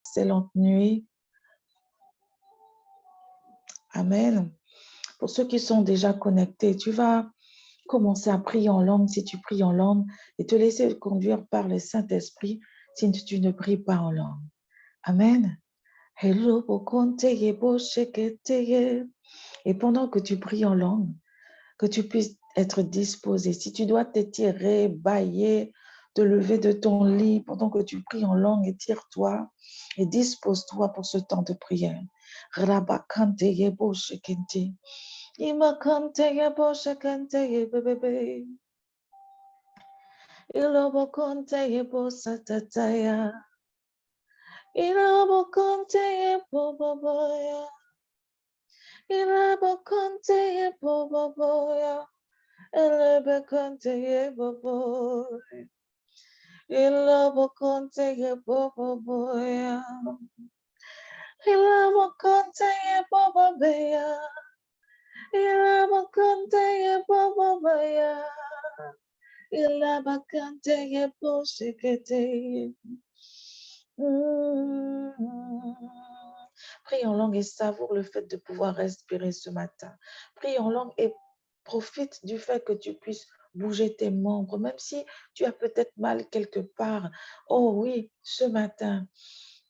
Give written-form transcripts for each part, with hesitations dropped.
excellente nuit. Amen. Pour ceux qui sont déjà connectés, tu vas commencer à prier en langue si tu pries en langue et te laisser conduire par le Saint-Esprit si tu ne pries pas en langue. Amen. Et pendant que tu pries en langue, que tu puisses être disposé. Si tu dois t'étirer, bailler, te lever de ton lit pendant que tu pries en langue, étire-toi et dispose-toi pour ce temps de prière. Rabakante yebo shekente. Imakante yebo shekente yebebebe. Ilobokonte yebo satataya. Ilobokonte yebo baboya. Ilobokonte yebo baboya. Ilobokonte yebo baboya. Ilobokonte yebo baboya. Ilobokonte yebo baboya. Ilobokonte yebo baboya. Ilabakante yebo shekete. Prie en langue et savoure le fait de pouvoir respirer ce matin. Prie en langue et profite du fait que tu puisses bouger tes membres, même si tu as peut-être mal quelque part. Oh oui, ce matin,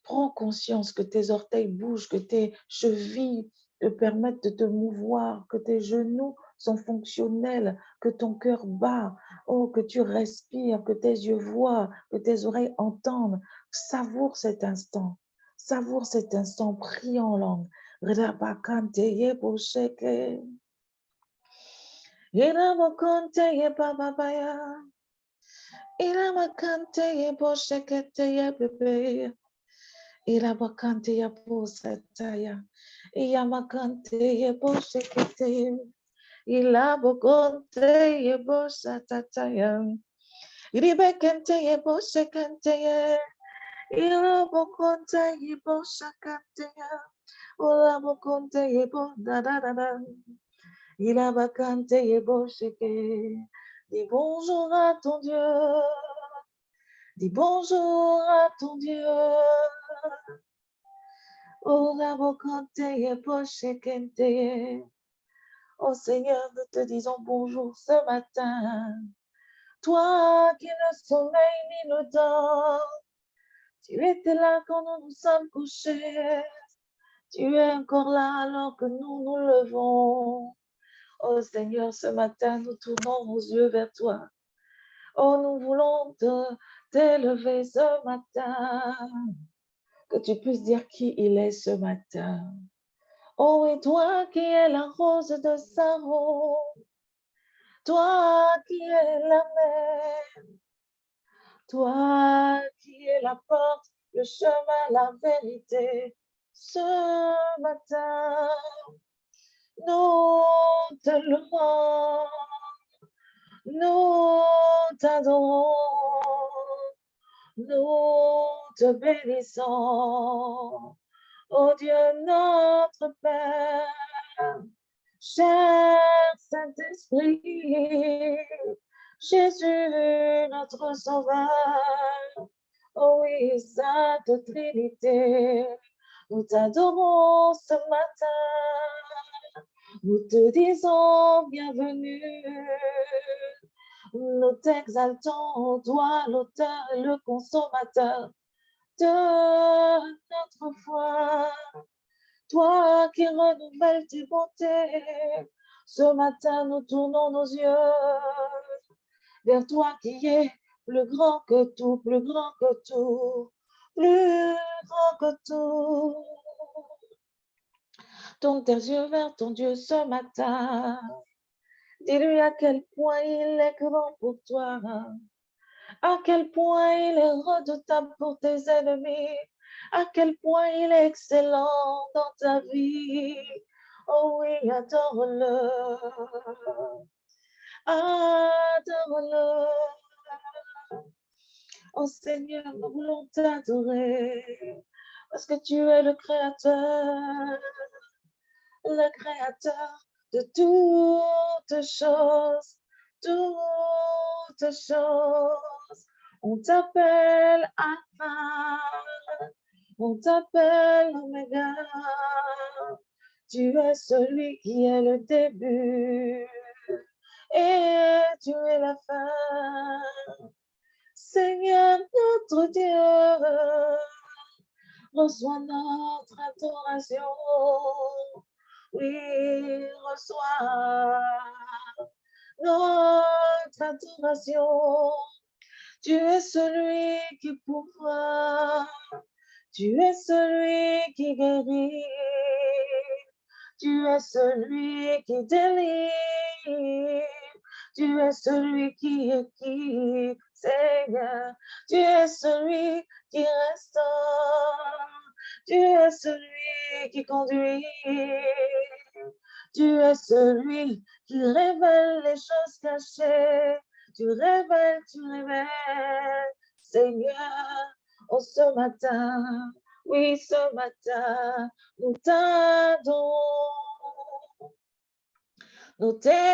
prends conscience que tes orteils bougent, que tes chevilles te permettent de te mouvoir, que tes genoux sont fonctionnels, que ton cœur bat, oh, que tu respires, que tes yeux voient, que tes oreilles entendent. Savoure cet instant. Savoure cet instant. Prie en langue. Rabakante yebosheke. Iramakante yebababaya. Iramakante yeboshekete yebebe. Irabakante yebosataya. Iyamakante yeboshekete. Ilabokonte yebosatataya. Iribekente yeboshekente ye. Ilabokonte yeboshakante ye. Olabokonte yebo da da da da. Ilabakante yebosheke. Dis bonjour à ton Dieu. Dis bonjour à ton Dieu. Olabokante yeboshekente ye. Oh Seigneur, nous te disons bonjour ce matin. Toi qui ne sommeilles ni ne dors, tu étais là quand nous nous sommes couchés. Tu es encore là alors que nous nous levons. Oh Seigneur, ce matin, nous tournons nos yeux vers toi. Oh, nous voulons t'élever ce matin. Que tu puisses dire qui il est ce matin. Oh, et toi qui es la rose de Saron. Toi qui es la mer. Toi qui es la porte, le chemin, la vérité. Ce matin, nous te louons, nous t'adorons, nous te bénissons. Oh Dieu notre Père, cher Saint-Esprit, Jésus notre Sauveur, oh oui, Sainte Trinité, nous t'adorons ce matin, nous te disons bienvenue, nous t'exaltons, toi l'auteur et le consommateur de notre foi, toi qui renouvelles tes bontés. Ce matin, nous tournons nos yeux vers toi qui es plus grand que tout, plus grand que tout, plus grand que tout. Tourne tes yeux vers ton Dieu ce matin. Dis-lui à quel point il est grand pour toi, à quel point il est redoutable pour tes ennemis, à quel point il est excellent dans ta vie. Oh oui, adore-le, adore-le. Oh Seigneur, nous voulons t'adorer parce que tu es le créateur de toutes choses, toutes choses. On t'appelle Alpha, On t'appelle Oméga. Tu es celui qui est le début et tu es la fin. Seigneur notre Dieu, reçois notre adoration. Oui, reçois notre adoration. Tu es celui qui pourvoit. Tu es celui qui guérit. Tu es celui qui délivre. Tu es celui qui équipe, Seigneur. Tu es celui qui restaure. Tu es celui qui conduit. Tu es celui qui révèle les choses cachées. Tu révèles, Seigneur. Oh, ce matin, oui, ce matin, nous t'adorons. Nous t'élevons,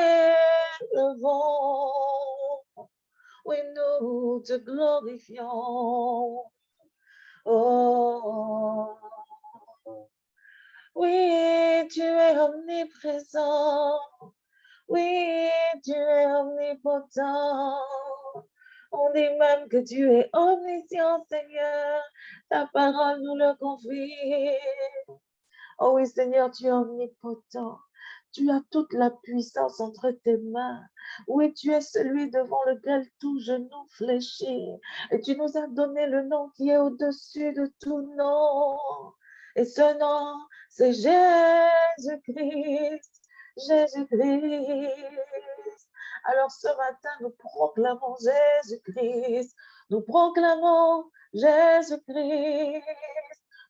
oui, nous te glorifions. Oh, oui, tu es omniprésent. Oui, tu es omnipotent. On dit même que tu es omniscient, Seigneur. Ta parole nous le confie. Oh oui, Seigneur, tu es omnipotent. Tu as toute la puissance entre tes mains. Oui, tu es celui devant lequel tout genou fléchit. Et tu nous as donné le nom qui est au-dessus de tout nom. Et ce nom, c'est Jésus-Christ. Jésus-Christ. Alors ce matin, nous proclamons Jésus-Christ. Nous proclamons Jésus-Christ.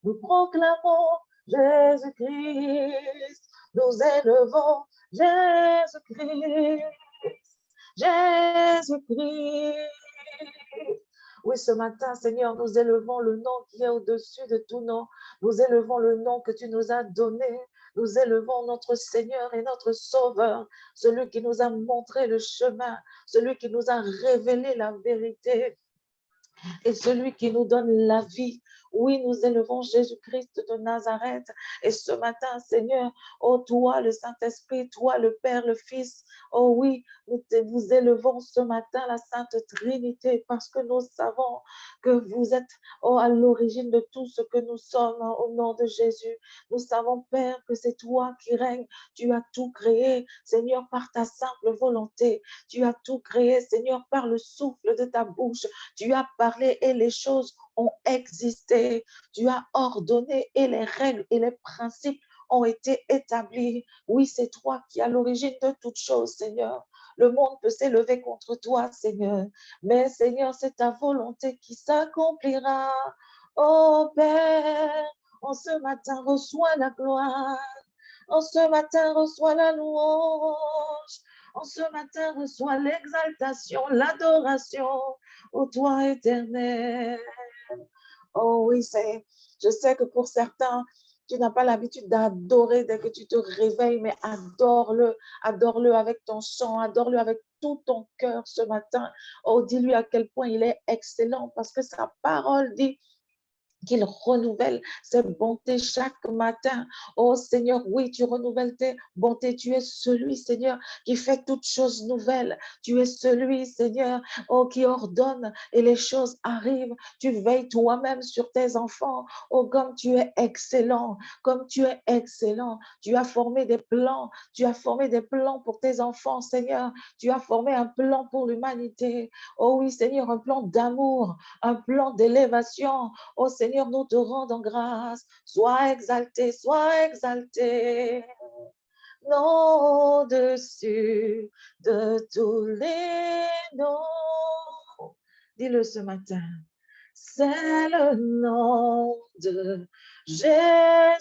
Nous proclamons Jésus-Christ, nous élevons Jésus-Christ, Jésus-Christ. Oui, ce matin, Seigneur, nous élevons le nom qui est au-dessus de tout nom. Nous élevons le nom que tu nous as donné. Nous élevons notre Seigneur et notre Sauveur, celui qui nous a montré le chemin, celui qui nous a révélé la vérité et celui qui nous donne la vie. Oui, nous élevons Jésus-Christ de Nazareth. Et ce matin, Seigneur, oh toi, le Saint-Esprit, toi, le Père, le Fils, oh oui, nous élevons ce matin la Sainte Trinité parce que nous savons que vous êtes oh, à l'origine de tout ce que nous sommes au nom de Jésus. Nous savons, Père, que c'est toi qui règnes. Tu as tout créé, Seigneur, par ta simple volonté. Tu as tout créé, Seigneur, par le souffle de ta bouche. Tu as parlé et les choses ont existé. Tu as ordonné et les règles et les principes ont été établis. Oui, c'est toi qui es à l'origine de toutes choses, Seigneur. Le monde peut s'élever contre toi, Seigneur. Mais, Seigneur, c'est ta volonté qui s'accomplira. Oh Père, en ce matin, reçois la gloire. En ce matin, reçois la louange. En ce matin, reçois l'exaltation, l'adoration au toi éternel. Oh oui, je sais que pour certains, tu n'as pas l'habitude d'adorer dès que tu te réveilles, mais adore-le, adore-le avec ton chant, adore-le avec tout ton cœur ce matin. Oh, dis-lui à quel point il est excellent parce que sa parole dit qu'il renouvelle ses bontés chaque matin. Oh Seigneur, oui, tu renouvelles tes bontés. Tu es celui, Seigneur, qui fait toutes choses nouvelles. Tu es celui, Seigneur, oh, qui ordonne et les choses arrivent. Tu veilles toi-même sur tes enfants. Oh, comme tu es excellent, comme tu es excellent. Tu as formé des plans. Tu as formé des plans pour tes enfants, Seigneur. Tu as formé un plan pour l'humanité. Oh oui, Seigneur, un plan d'amour, un plan d'élévation. Oh Seigneur, nous te rendons grâce. Sois exalté, non au-dessus de tous les noms. Dis-le ce matin. C'est le nom de Jésus-Christ.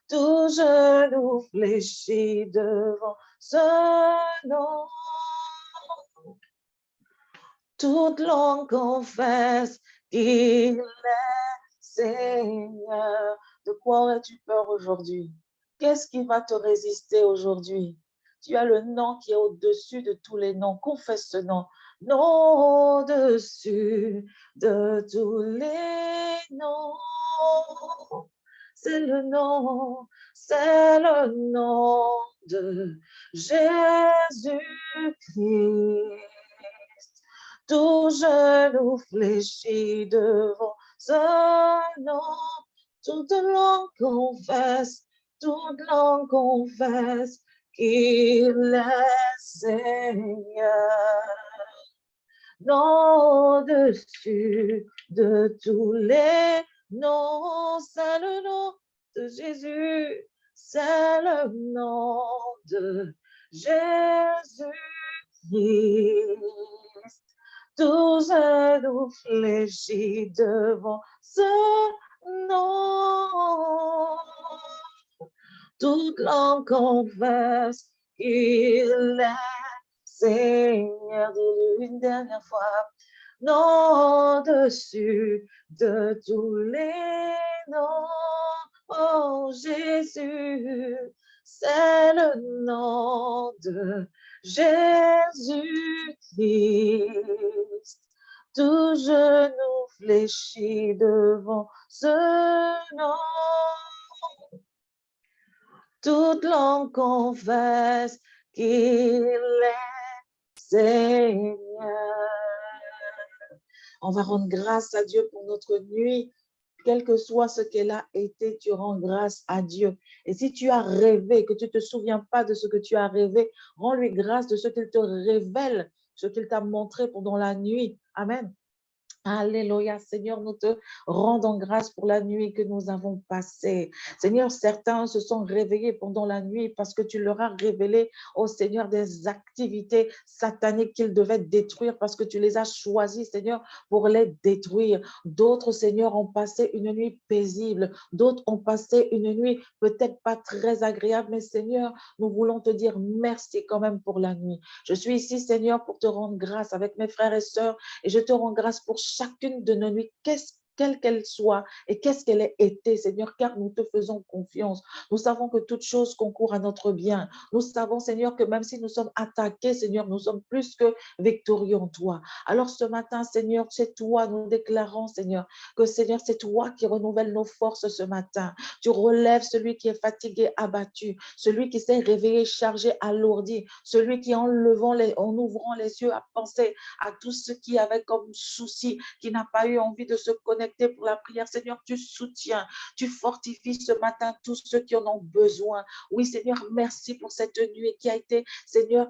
Tout genou fléchit devant ce nom. Toute langue confesse qu'il est Seigneur. De quoi aurais-tu peur aujourd'hui? Qu'est-ce qui va te résister aujourd'hui? Tu as le nom qui est au-dessus de tous les noms. Confesse ce nom. nom au-dessus de tous les noms. C'est le nom de Jésus-Christ. Tout genou fléchit devant ce nom. Toute langue confesse qu'il est Seigneur. Nom au-dessus de tous les noms, c'est le nom de Jésus, c'est le nom de Jésus-Christ. Tout genou fléchit devant ce nom. Toute langue confesse qu'il est Seigneur. Dis-le une dernière fois. Nom au-dessus de tous les noms. Oh Jésus, c'est le nom de Jésus-Christ. Tout genou fléchit devant ce nom. Toute langue confesse qu'il est Seigneur. On va rendre grâce à Dieu pour notre nuit. Quel que soit ce qu'elle a été, tu rends grâce à Dieu. Et si tu as rêvé, que tu ne te souviens pas de ce que tu as rêvé, rends-lui grâce de ce qu'il te révèle, ce qu'il t'a montré pendant la nuit. Amen. Alléluia, Seigneur, nous te rendons grâce pour la nuit que nous avons passée. Seigneur, certains se sont réveillés pendant la nuit parce que tu leur as révélé, oh Seigneur, des activités sataniques qu'ils devaient détruire parce que tu les as choisis, Seigneur, pour les détruire. D'autres, Seigneur, ont passé une nuit paisible. D'autres ont passé une nuit peut-être pas très agréable, mais Seigneur, nous voulons te dire merci quand même pour la nuit. Je suis ici, Seigneur, pour te rendre grâce avec mes frères et sœurs et je te rends grâce pour chacune de nos nuits, quelle qu'elle soit et qu'est-ce qu'elle ait été, Seigneur, car nous te faisons confiance. Nous savons que toute chose concourt à notre bien. Nous savons, Seigneur, que même si nous sommes attaqués, Seigneur, nous sommes plus que victorieux en toi. Alors ce matin, Seigneur, c'est toi, nous déclarons, Seigneur, que Seigneur, c'est toi qui renouvelle nos forces ce matin. Tu relèves celui qui est fatigué, abattu, celui qui s'est réveillé, chargé, alourdi, celui qui en ouvrant les yeux a pensé à tous ceux qui avaient comme souci, qui n'a pas eu envie de se connecter pour la prière. Seigneur, tu soutiens, tu fortifies ce matin tous ceux qui en ont besoin. Oui, Seigneur, merci pour cette nuit qui a été, Seigneur,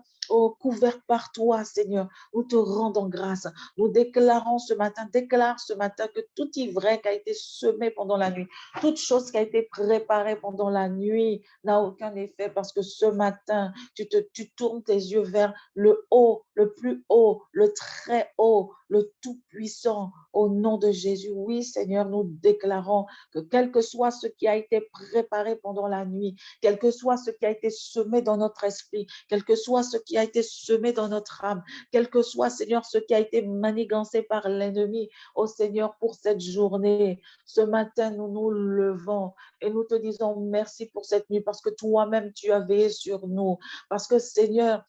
couverte par toi, Seigneur. Nous te rendons grâce. Nous déclarons ce matin, déclare ce matin que tout ivraie qui a été semé pendant la nuit, toute chose qui a été préparée pendant la nuit n'a aucun effet parce que ce matin, tu tournes tes yeux vers le haut, le plus haut, le très haut, le tout-puissant, au nom de Jésus. Oui, Seigneur, nous déclarons que quel que soit ce qui a été préparé pendant la nuit, quel que soit ce qui a été semé dans notre esprit, quel que soit ce qui a été semé dans notre âme, quel que soit, Seigneur, ce qui a été manigancé par l'ennemi, oh Seigneur, pour cette journée. Ce matin, nous nous levons et nous te disons merci pour cette nuit parce que toi-même, tu as veillé sur nous. Parce que, Seigneur,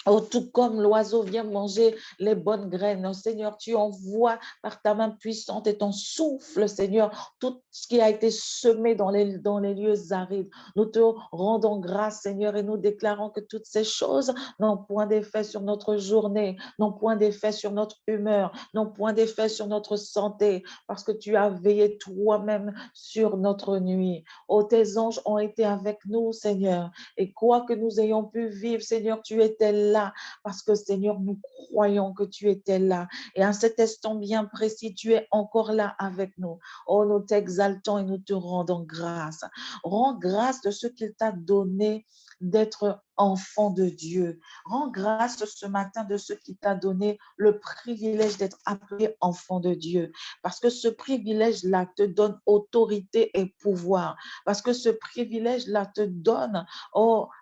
oh, tout comme l'oiseau vient manger les bonnes graines, oh, Seigneur, tu envoies par ta main puissante et ton souffle, Seigneur, tout ce qui a été semé dans les lieux arides. Nous te rendons grâce, Seigneur, et nous déclarons que toutes ces choses n'ont point d'effet sur notre journée, n'ont point d'effet sur notre humeur, n'ont point d'effet sur notre santé, parce que tu as veillé toi-même sur notre nuit. Oh, tes anges ont été avec nous, Seigneur, et quoi que nous ayons pu vivre, Seigneur, tu étais là parce que, Seigneur, nous croyons que tu étais là. Et à cet instant bien précis, tu es encore là avec nous. Oh, nous t'exaltons et nous te rendons grâce. Rends grâce de ce qu'il t'a donné d'être enfant de Dieu. Rends grâce ce matin de ce qui t'a donné le privilège d'être appelé enfant de Dieu. Parce que ce privilège-là te donne autorité et pouvoir. Parce que ce privilège-là te donne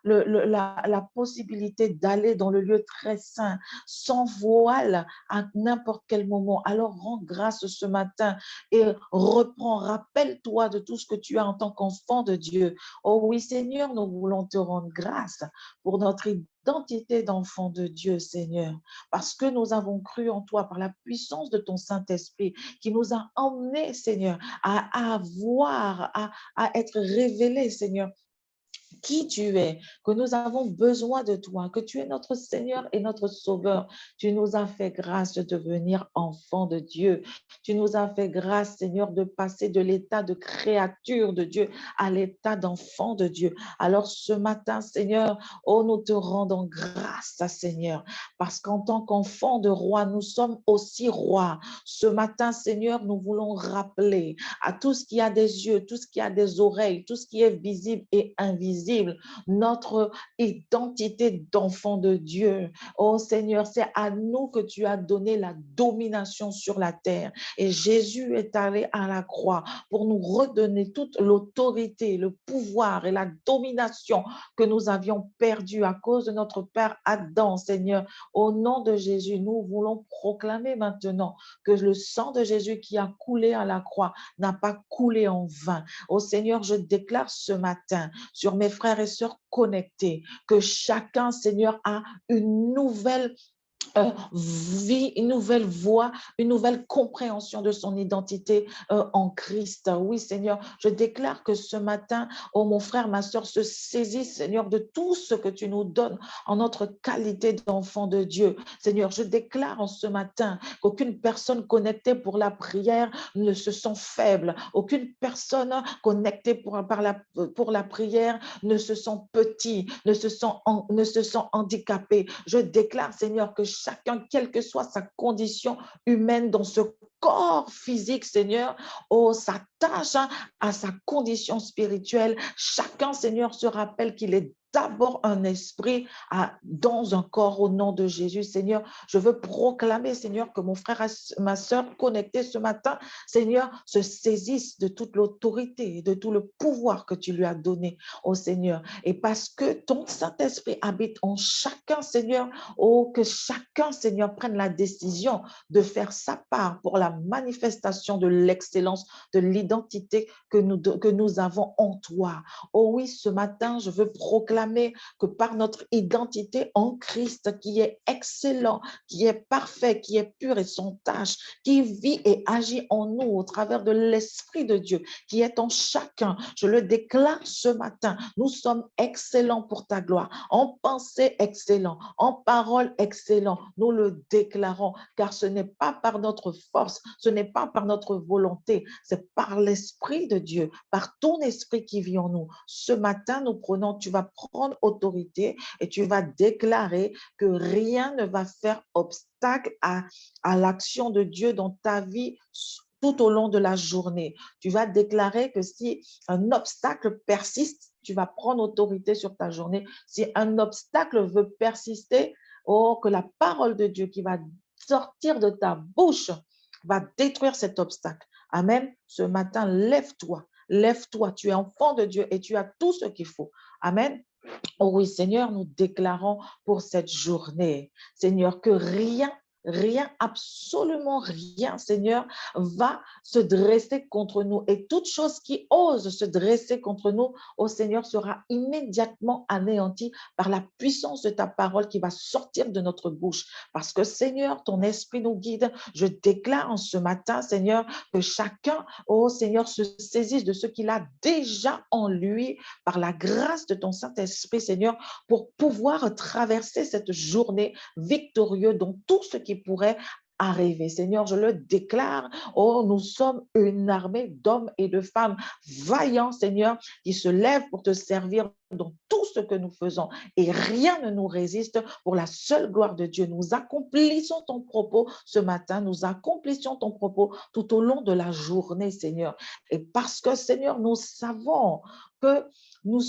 la possibilité d'aller dans le lieu très saint, sans voile, à n'importe quel moment. Alors, rends grâce ce matin et reprends, rappelle-toi de tout ce que tu as en tant qu'enfant de Dieu. Oh oui, Seigneur, nous voulons te rendre grâce pour notre identité d'enfant de Dieu, Seigneur, parce que nous avons cru en toi par la puissance de ton Saint-Esprit qui nous a emmenés, Seigneur, à voir, à être révélés, Seigneur, qui tu es, que nous avons besoin de toi, que tu es notre Seigneur et notre Sauveur. Tu nous as fait grâce de devenir enfant de Dieu. Tu nous as fait grâce, Seigneur, de passer de l'état de créature de Dieu à l'état d'enfant de Dieu. Alors ce matin, Seigneur, oh, nous te rendons grâce, Seigneur, parce qu'en tant qu'enfant de roi, nous sommes aussi rois. Ce matin, Seigneur, nous voulons rappeler à tout ce qui a des yeux, tout ce qui a des oreilles, tout ce qui est visible et invisible, notre identité d'enfant de Dieu. Oh Seigneur, c'est à nous que tu as donné la domination sur la terre. Et Jésus est allé à la croix pour nous redonner toute l'autorité, le pouvoir et la domination que nous avions perdue à cause de notre Père Adam, Seigneur. Au nom de Jésus, nous voulons proclamer maintenant que le sang de Jésus qui a coulé à la croix n'a pas coulé en vain. Oh Seigneur, je déclare ce matin sur mes frères et sœurs connectés que chacun, Seigneur, a une nouvelle vie, une nouvelle voix, une nouvelle compréhension de son identité en Christ. Oui, Seigneur, je déclare que ce matin, oh mon frère, ma soeur, se saisissent, Seigneur, de tout ce que tu nous donnes en notre qualité d'enfant de Dieu. Seigneur, je déclare en ce matin qu'aucune personne connectée pour la prière ne se sent faible. Aucune personne connectée pour la prière ne se sent petit, ne se sent handicapé. Je déclare, Seigneur, que chacun, quelle que soit sa condition humaine dans ce corps physique, Seigneur, oh, s'attache à sa condition spirituelle. Chacun, Seigneur, se rappelle qu'il est d'abord un esprit dans un corps au nom de Jésus. Seigneur, je veux proclamer, Seigneur, que mon frère et ma soeur connectés ce matin, Seigneur, se saisissent de toute l'autorité, de tout le pouvoir que tu lui as donné, oh Seigneur. Et parce que ton Saint-Esprit habite en chacun, Seigneur, oh, que chacun, Seigneur, prenne la décision de faire sa part pour la manifestation de l'excellence, de l'identité que nous avons en toi. Oh oui, ce matin, je veux proclamer que par notre identité en Christ, qui est excellent, qui est parfait, qui est pur et sans tache, qui vit et agit en nous au travers de l'Esprit de Dieu, qui est en chacun, je le déclare ce matin, nous sommes excellents pour ta gloire, en pensée excellent, en parole excellent, nous le déclarons, car ce n'est pas par notre force, ce n'est pas par notre volonté, c'est par l'Esprit de Dieu, par ton Esprit qui vit en nous. Ce matin, tu vas prendre autorité et tu vas déclarer que rien ne va faire obstacle à l'action de Dieu dans ta vie tout au long de la journée. Tu vas déclarer que si un obstacle persiste, tu vas prendre autorité sur ta journée. Si un obstacle veut persister, oh, que la parole de Dieu qui va sortir de ta bouche va détruire cet obstacle. Amen. Ce matin, lève-toi. Lève-toi, tu es enfant de Dieu et tu as tout ce qu'il faut. Amen. Oh oui, Seigneur, nous déclarons pour cette journée, Seigneur, que rien, absolument rien, Seigneur, va se dresser contre nous. Et toute chose qui ose se dresser contre nous, oh Seigneur, sera immédiatement anéantie par la puissance de ta parole qui va sortir de notre bouche. Parce que, Seigneur, ton esprit nous guide. Je déclare en ce matin, Seigneur, que chacun, oh Seigneur, se saisisse de ce qu'il a déjà en lui par la grâce de ton Saint-Esprit, Seigneur, pour pouvoir traverser cette journée victorieuse dans tout ce qui pourrait arriver. Seigneur, je le déclare, oh, nous sommes une armée d'hommes et de femmes vaillants, Seigneur, qui se lèvent pour te servir dans tout ce que nous faisons et rien ne nous résiste pour la seule gloire de Dieu. Nous accomplissons ton propos ce matin, nous accomplissons ton propos tout au long de la journée, Seigneur. Et parce que, Seigneur, nous savons que nous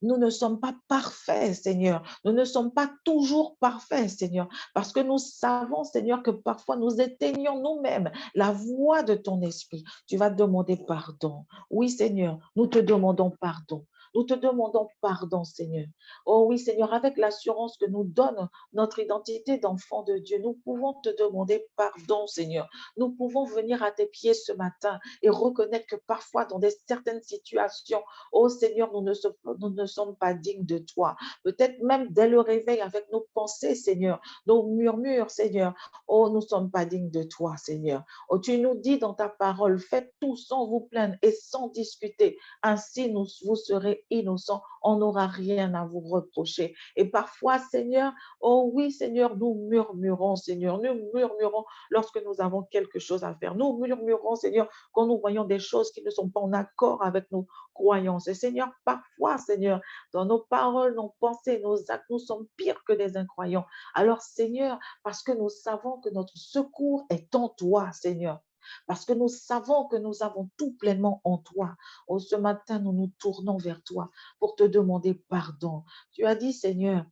ne sommes pas parfaits, Seigneur. Nous ne sommes pas toujours parfaits, Seigneur, parce que nous savons, Seigneur, que parfois nous éteignons nous-mêmes la voix de ton esprit. Tu vas demander pardon. Oui, Seigneur, nous te demandons pardon. Nous te demandons pardon, Seigneur. Oh oui, Seigneur, avec l'assurance que nous donne notre identité d'enfant de Dieu, nous pouvons te demander pardon, Seigneur. Nous pouvons venir à tes pieds ce matin et reconnaître que parfois, dans certaines situations, oh Seigneur, nous ne sommes pas dignes de toi. Peut-être même dès le réveil avec nos pensées, Seigneur, nos murmures, Seigneur. Oh, nous ne sommes pas dignes de toi, Seigneur. Oh, tu nous dis dans ta parole, faites tout sans vous plaindre et sans discuter. Ainsi, vous serez innocents. On n'aura rien à vous reprocher. Et parfois, Seigneur, oh oui, Seigneur, nous murmurons, Seigneur. Nous murmurons lorsque nous avons quelque chose à faire. Nous murmurons, Seigneur, quand nous voyons des choses qui ne sont pas en accord avec nos croyances. Et Seigneur, parfois, Seigneur, dans nos paroles, nos pensées, nos actes, nous sommes pires que des incroyants. Alors, Seigneur, parce que nous savons que notre secours est en toi, Seigneur. Parce que nous savons que nous avons tout pleinement en toi. Oh, ce matin, nous nous tournons vers toi pour te demander pardon. Tu as dit, Seigneur,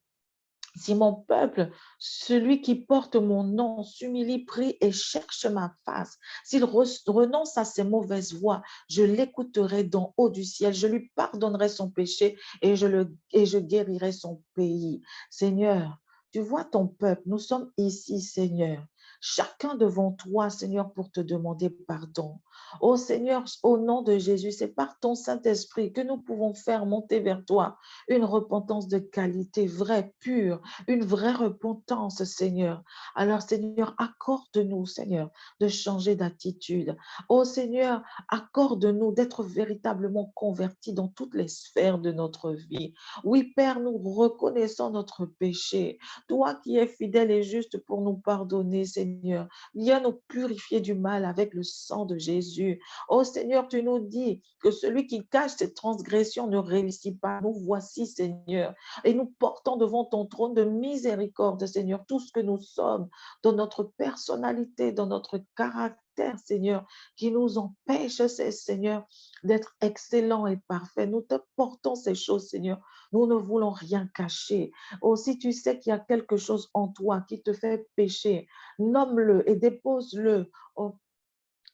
si mon peuple, celui qui porte mon nom, s'humilie, prie et cherche ma face, s'il renonce à ses mauvaises voies, je l'écouterai d'en haut du ciel, je lui pardonnerai son péché et je guérirai son pays. Seigneur, tu vois ton peuple, nous sommes ici, Seigneur, chacun devant toi, Seigneur, pour te demander pardon. Oh Seigneur, au nom de Jésus, c'est par ton Saint-Esprit que nous pouvons faire monter vers toi une repentance de qualité, vraie, pure, une vraie repentance, Seigneur. Alors, Seigneur, accorde-nous, Seigneur, de changer d'attitude. Oh, Seigneur, accorde-nous d'être véritablement convertis dans toutes les sphères de notre vie. Oui, Père, nous reconnaissons notre péché. Toi qui es fidèle et juste pour nous pardonner, Seigneur, viens nous purifier du mal avec le sang de Jésus. Oh, Seigneur, tu nous dis que celui qui cache ses transgressions ne réussit pas. Nous voici, Seigneur, et nous portons devant ton trône de miséricorde, Seigneur, tout ce que nous sommes, dans notre personnalité, dans notre caractère, Seigneur, qui nous empêche, Seigneur, d'être excellent et parfait. Nous te portons ces choses, Seigneur. Nous ne voulons rien cacher. Oh, si tu sais qu'il y a quelque chose en toi qui te fait pécher, nomme-le et dépose-le. Oh,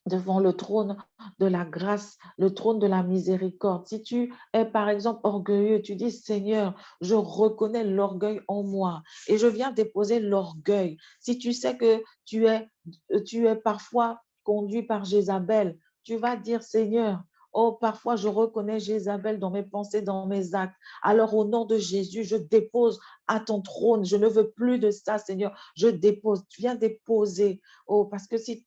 devant le trône de la grâce, le trône de la miséricorde. Si tu es, par exemple, orgueilleux, tu dis, Seigneur, je reconnais l'orgueil en moi et je viens déposer l'orgueil. Si tu sais que tu es parfois conduit par Jézabel, tu vas dire, Seigneur, oh, parfois je reconnais Jézabel dans mes pensées, dans mes actes. Alors, au nom de Jésus, je dépose à ton trône. Je ne veux plus de ça, Seigneur. Je dépose. Tu viens déposer. Oh, parce que si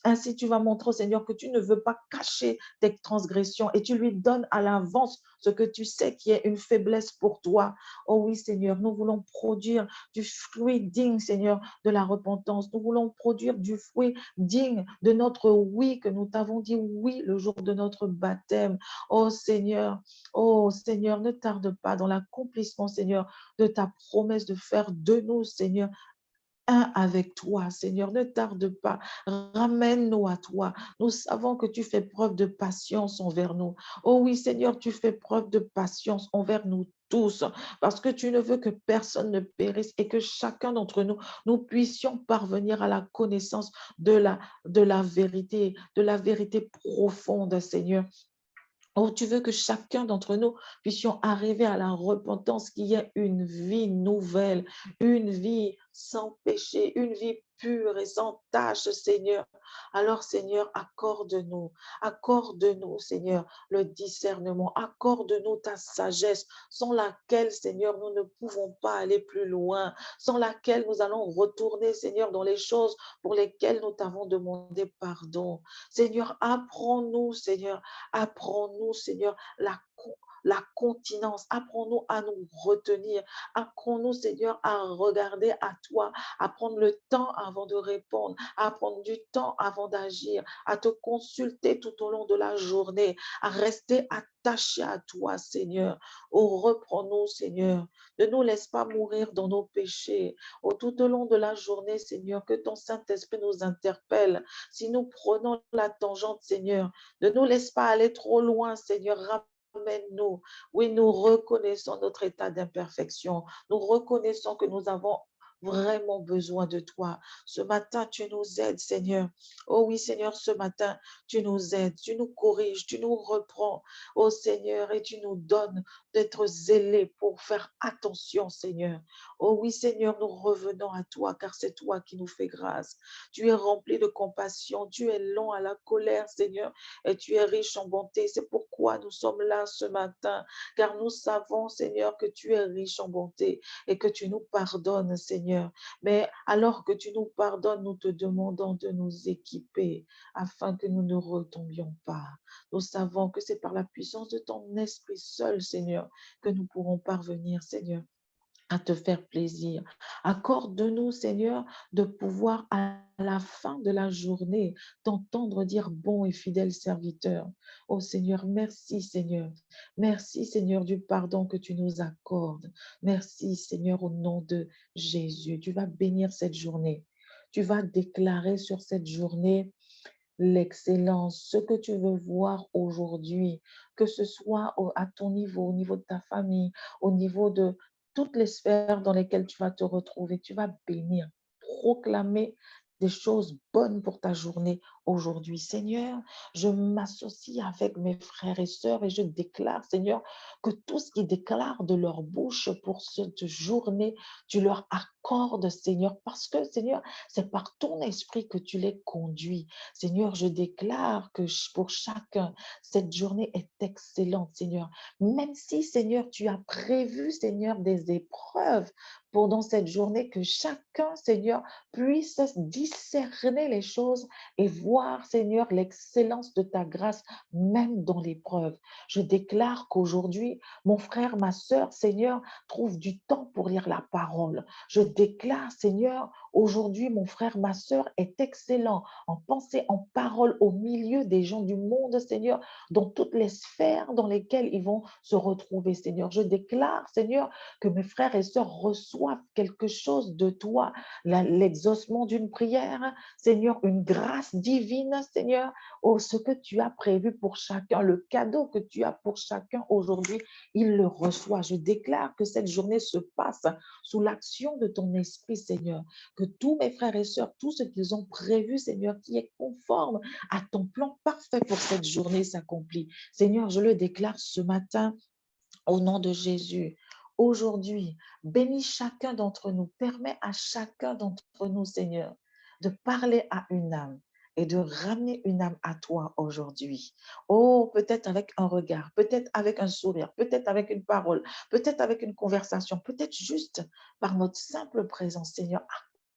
ainsi, tu vas montrer au Seigneur que tu ne veux pas cacher tes transgressions et tu lui donnes à l'avance ce que tu sais qui est une faiblesse pour toi. Oh oui, Seigneur, nous voulons produire du fruit digne, Seigneur, de la repentance. Nous voulons produire du fruit digne de notre oui que nous t'avons dit oui le jour de notre baptême. Oh Seigneur, ne tarde pas dans l'accomplissement, Seigneur, de ta promesse de faire de nous, Seigneur, un avec toi, Seigneur. Ne tarde pas. Ramène-nous à toi. Nous savons que tu fais preuve de patience envers nous. Oh oui, Seigneur, tu fais preuve de patience envers nous tous, parce que tu ne veux que personne ne périsse et que chacun d'entre nous, nous puissions parvenir à la connaissance de la vérité profonde, Seigneur. Oh, tu veux que chacun d'entre nous puissions arriver à la repentance, qui est une vie nouvelle, une vie sans péché, une vie pure et sans tache, Seigneur. Alors, Seigneur, accorde-nous, Seigneur, le discernement, accorde-nous ta sagesse, sans laquelle, Seigneur, nous ne pouvons pas aller plus loin, sans laquelle nous allons retourner, Seigneur, dans les choses pour lesquelles nous t'avons demandé pardon. Seigneur, apprends-nous, Seigneur, apprends-nous, Seigneur, la continence. Apprends-nous à nous retenir. Apprends-nous, Seigneur, à regarder à toi, à prendre le temps avant de répondre, à prendre du temps avant d'agir, à te consulter tout au long de la journée, à rester attaché à toi, Seigneur. Oh, reprends-nous, Seigneur. Ne nous laisse pas mourir dans nos péchés. Oh, tout au long de la journée, Seigneur, que ton Saint-Esprit nous interpelle. Si nous prenons la tangente, Seigneur, ne nous laisse pas aller trop loin, Seigneur. Ramène-nous. Oui, nous reconnaissons notre état d'imperfection. Nous reconnaissons que nous avons vraiment besoin de toi. Ce matin, tu nous aides, Seigneur. Oh oui, Seigneur, ce matin, tu nous aides, tu nous corriges, tu nous reprends, oh Seigneur, et tu nous donnes d'être zélés pour faire attention, Seigneur. Oh oui, Seigneur, nous revenons à toi, car c'est toi qui nous fais grâce. Tu es rempli de compassion, tu es lent à la colère, Seigneur, et tu es riche en bonté. C'est pourquoi nous sommes là ce matin, car nous savons, Seigneur, que tu es riche en bonté et que tu nous pardonnes, Seigneur. Mais alors que tu nous pardonnes, nous te demandons de nous équiper afin que nous ne retombions pas. Nous savons que c'est par la puissance de ton esprit seul, Seigneur, que nous pourrons parvenir, Seigneur, à te faire plaisir. Accorde-nous, Seigneur, de pouvoir à la fin de la journée t'entendre dire bon et fidèle serviteur. Oh Seigneur, merci Seigneur. Merci Seigneur du pardon que tu nous accordes. Merci Seigneur au nom de Jésus. Tu vas bénir cette journée. Tu vas déclarer sur cette journée l'excellence, ce que tu veux voir aujourd'hui, que ce soit à ton niveau, au niveau de ta famille, au niveau de toutes les sphères dans lesquelles tu vas te retrouver. Tu vas bénir, proclamer des choses bonnes pour ta journée aujourd'hui. Seigneur, je m'associe avec mes frères et sœurs et je déclare, Seigneur, que tout ce qu'ils déclarent de leur bouche pour cette journée, tu leur accordes, Seigneur, parce que, Seigneur, c'est par ton esprit que tu les conduis. Seigneur, je déclare que pour chacun, cette journée est excellente, Seigneur. Même si, Seigneur, tu as prévu, Seigneur, des épreuves pendant cette journée, que chacun, Seigneur, puisse discerner les choses et voir, Seigneur, l'excellence de ta grâce, même dans l'épreuve. Je déclare qu'aujourd'hui, mon frère, ma sœur, Seigneur, trouve du temps pour lire la parole. Je déclare, Seigneur, aujourd'hui, mon frère, ma sœur est excellent en pensée, en parole au milieu des gens du monde, Seigneur, dans toutes les sphères dans lesquelles ils vont se retrouver, Seigneur. Je déclare, Seigneur, que mes frères et sœurs reçoivent quelque chose de toi, l'exaucement d'une prière, Seigneur, une grâce divine, Seigneur, oh, ce que tu as prévu pour chacun, le cadeau que tu as pour chacun aujourd'hui, il le reçoit. Je déclare que cette journée se passe sous l'action de ton esprit, Seigneur, que tous mes frères et sœurs, tout ce qu'ils ont prévu, Seigneur, qui est conforme à ton plan parfait pour cette journée s'accomplit. Seigneur, je le déclare ce matin au nom de Jésus. Aujourd'hui, bénis chacun d'entre nous, permets à chacun d'entre nous, Seigneur, de parler à une âme et de ramener une âme à toi aujourd'hui. Oh, peut-être avec un regard, peut-être avec un sourire, peut-être avec une parole, peut-être avec une conversation, peut-être juste par notre simple présence, Seigneur.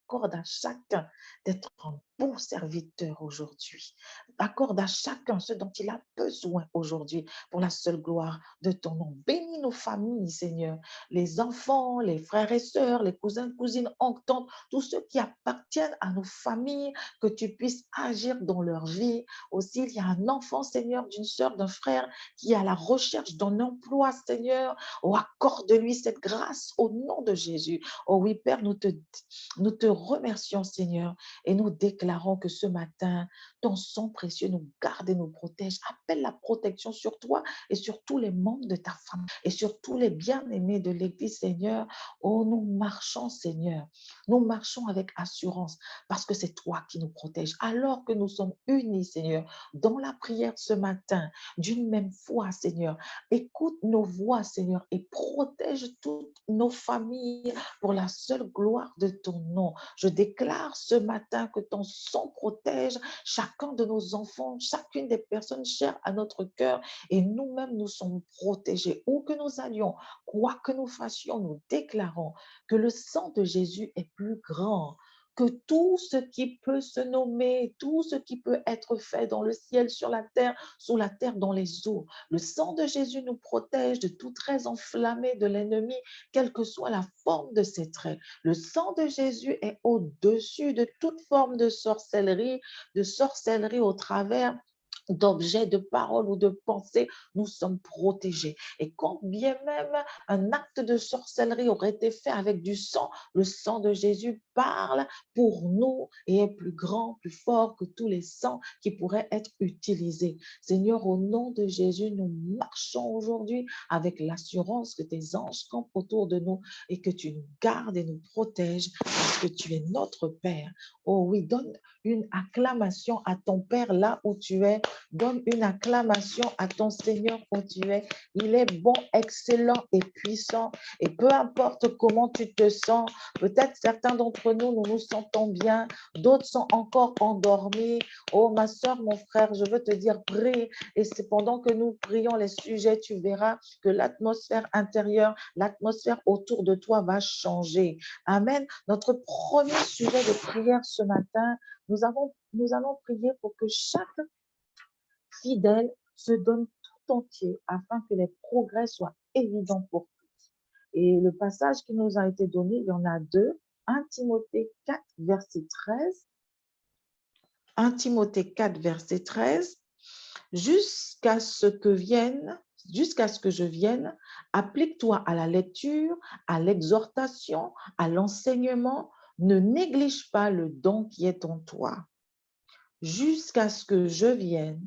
Accorde à chacun d'être un bon serviteur aujourd'hui. Accorde à chacun ce dont il a besoin aujourd'hui pour la seule gloire de ton nom. Bénis nos familles, Seigneur, les enfants, les frères et sœurs, les cousins, cousines, oncles, tantes, tous ceux qui appartiennent à nos familles, que tu puisses agir dans leur vie. Aussi, il y a un enfant, Seigneur, d'une sœur, d'un frère qui est à la recherche d'un emploi, Seigneur. Oh, accorde-lui cette grâce au nom de Jésus. Oh oui, Père, nous te remercions, Seigneur, et nous déclarons que ce matin, ton sang précieux nous garde et nous protège. Appelle la protection sur toi et sur tous les membres de ta famille et sur tous les bien-aimés de l'Église, Seigneur. Oh, nous marchons, Seigneur. Nous marchons avec assurance parce que c'est toi qui nous protèges. Alors que nous sommes unis, Seigneur, dans la prière ce matin, d'une même foi, Seigneur. Écoute nos voix, Seigneur, et protège toutes nos familles pour la seule gloire de ton nom. Je déclare ce matin que ton sang protège chacun de nos enfants, chacune des personnes chères à notre cœur et nous-mêmes nous sommes protégés. Où que nous allions, quoi que nous fassions, nous déclarons que le sang de Jésus est plus grand que tout ce qui peut se nommer, tout ce qui peut être fait dans le ciel, sur la terre, sous la terre, dans les eaux. Le sang de Jésus nous protège de tout trait enflammé de l'ennemi, quelle que soit la forme de ses traits. Le sang de Jésus est au-dessus de toute forme de sorcellerie au travers d'objets, de paroles ou de pensées, nous sommes protégés. Et quand bien même un acte de sorcellerie aurait été fait avec du sang, le sang de Jésus parle pour nous et est plus grand, plus fort que tous les sangs qui pourraient être utilisés. Seigneur, au nom de Jésus, nous marchons aujourd'hui avec l'assurance que tes anges campent autour de nous et que tu nous gardes et nous protèges parce que tu es notre Père. Oh oui, donne une acclamation à ton Père là où tu es. Donne une acclamation à ton Seigneur où tu es. Il est bon, excellent et puissant. Et peu importe comment tu te sens, peut-être certains d'entre nous, nous nous sentons bien, d'autres sont encore endormis. Oh, ma soeur, mon frère, je veux te dire, prie. Et c'est pendant que nous prions les sujets, tu verras que l'atmosphère intérieure, l'atmosphère autour de toi va changer. Amen. Notre premier sujet de prière ce matin, nous allons prier pour que chaque fidèle se donne tout entier afin que les progrès soient évidents pour tous. Et le passage qui nous a été donné, il y en a deux. 1 Timothée 4, verset 13. 1 Timothée 4, verset 13. Jusqu'à ce que je vienne, applique-toi à la lecture, à l'exhortation, à l'enseignement. Ne néglige pas le don qui est en toi. Jusqu'à ce que je vienne,